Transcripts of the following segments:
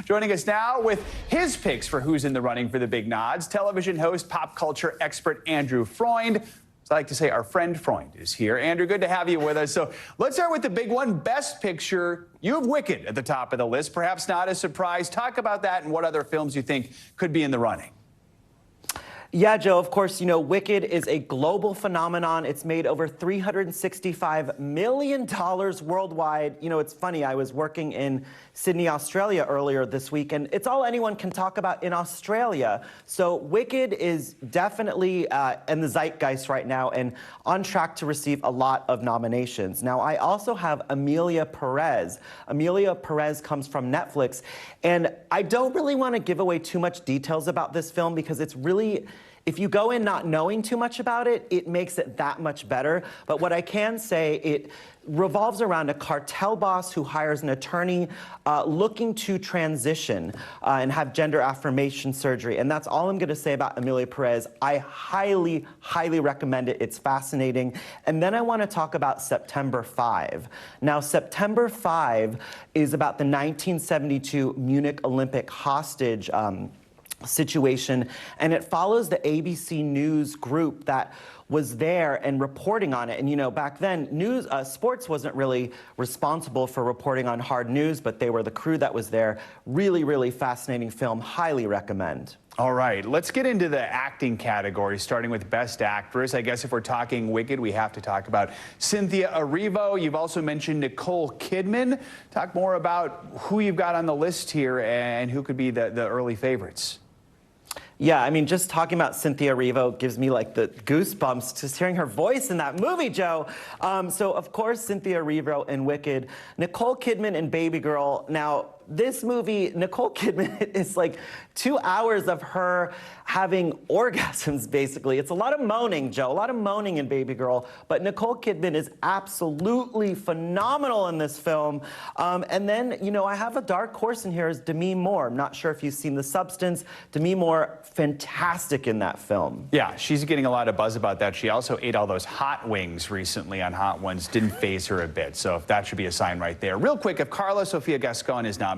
Joining us now with his picks for who's in the running for the big nods, television host, pop culture expert Andrew Freund. As I like to say, our friend Freund is here. Andrew, good to have you with us. So let's start with the big one, Best Picture. You have Wicked at the top of the list. Perhaps not a surprise. Talk about that and what other films you think could be in the running. Yeah, Joe, of course, you know, Wicked is a global phenomenon. It's made over $365 million worldwide. You know, it's funny, I was working in Sydney, Australia earlier this week, and it's all anyone can talk about in Australia. So Wicked is definitely in the zeitgeist right now and on track to receive a lot of nominations. Now, I also have Emilia Perez. Emilia Perez comes from Netflix, and I don't really want to give away too much details about this film because it's really, if you go in not knowing too much about it, it makes it that much better. But what I can say, it revolves around a cartel boss who hires an attorney looking to transition and have gender affirmation surgery. And that's all I'm going to say about Emilia Perez. I highly, highly recommend it. It's fascinating. And then I want to talk about September 5. Now, September 5 is about the 1972 Munich Olympic hostage situation, and it follows the ABC News group that was there and reporting on it. And you know, back then, sports wasn't really responsible for reporting on hard news, but they were the crew that was there. Really, really fascinating film. Highly recommend. All right, let's get into the acting category, starting with Best Actress. I guess if we're talking Wicked, we have to talk about Cynthia Erivo. You've also mentioned Nicole Kidman. Talk more about who you've got on the list here and who could be the early favorites. Yeah, I mean, just talking about Cynthia Erivo gives me like the goosebumps just hearing her voice in that movie, Joe. So, of course, Cynthia Erivo in Wicked. Nicole Kidman in Baby Girl. Now, this movie, Nicole Kidman is like 2 hours of her having orgasms, basically. It's a lot of moaning, Joe, a lot of moaning in Baby Girl, but Nicole Kidman is absolutely phenomenal in this film. And then, you know, I have a dark horse in here is Demi Moore. I'm not sure if you've seen The Substance. Demi Moore, fantastic in that film. Yeah, she's getting a lot of buzz about that. She also ate all those hot wings recently on Hot Ones. Didn't faze her a bit, so that should be a sign right there. Real quick, if Carla Sofia Gascon is nominated,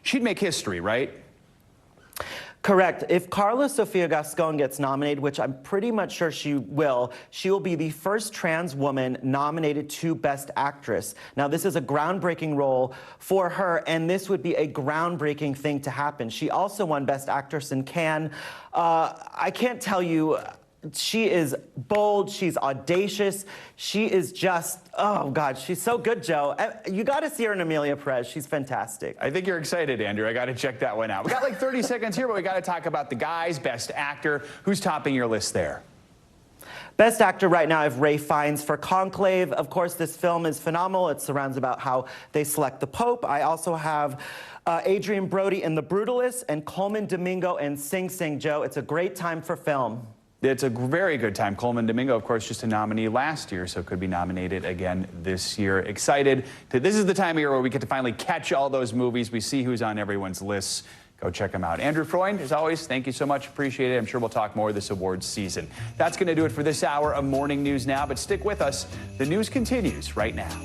she'd make history, right? Correct. If Carla Sofia Gascon gets nominated, which I'm pretty much sure she will be the first trans woman nominated to Best Actress. Now, this is a groundbreaking role for her, and this would be a groundbreaking thing to happen. She also won Best Actress in Cannes. I can't tell you, she is bold, she's audacious, she is just, oh God, she's so good, Joe. You gotta see her in Emilia Perez, she's fantastic. I think you're excited, Andrew. I gotta check that one out. We got like 30 seconds here, but we gotta talk about the guys, Best Actor. Who's topping your list there? Best Actor right now, I have Ralph Fiennes for Conclave. Of course, this film is phenomenal. It surrounds about how they select the Pope. I also have Adrian Brody in The Brutalist and Coleman Domingo in Sing Sing, Joe. It's a great time for film. It's a very good time. Coleman Domingo, of course, just a nominee last year, so could be nominated again this year. Excited. This is the time of year where we get to finally catch all those movies. We see who's on everyone's lists. Go check them out. Andrew Freund, as always, thank you so much. Appreciate it. I'm sure we'll talk more this awards season. That's going to do it for this hour of Morning News Now, but stick with us. The news continues right now.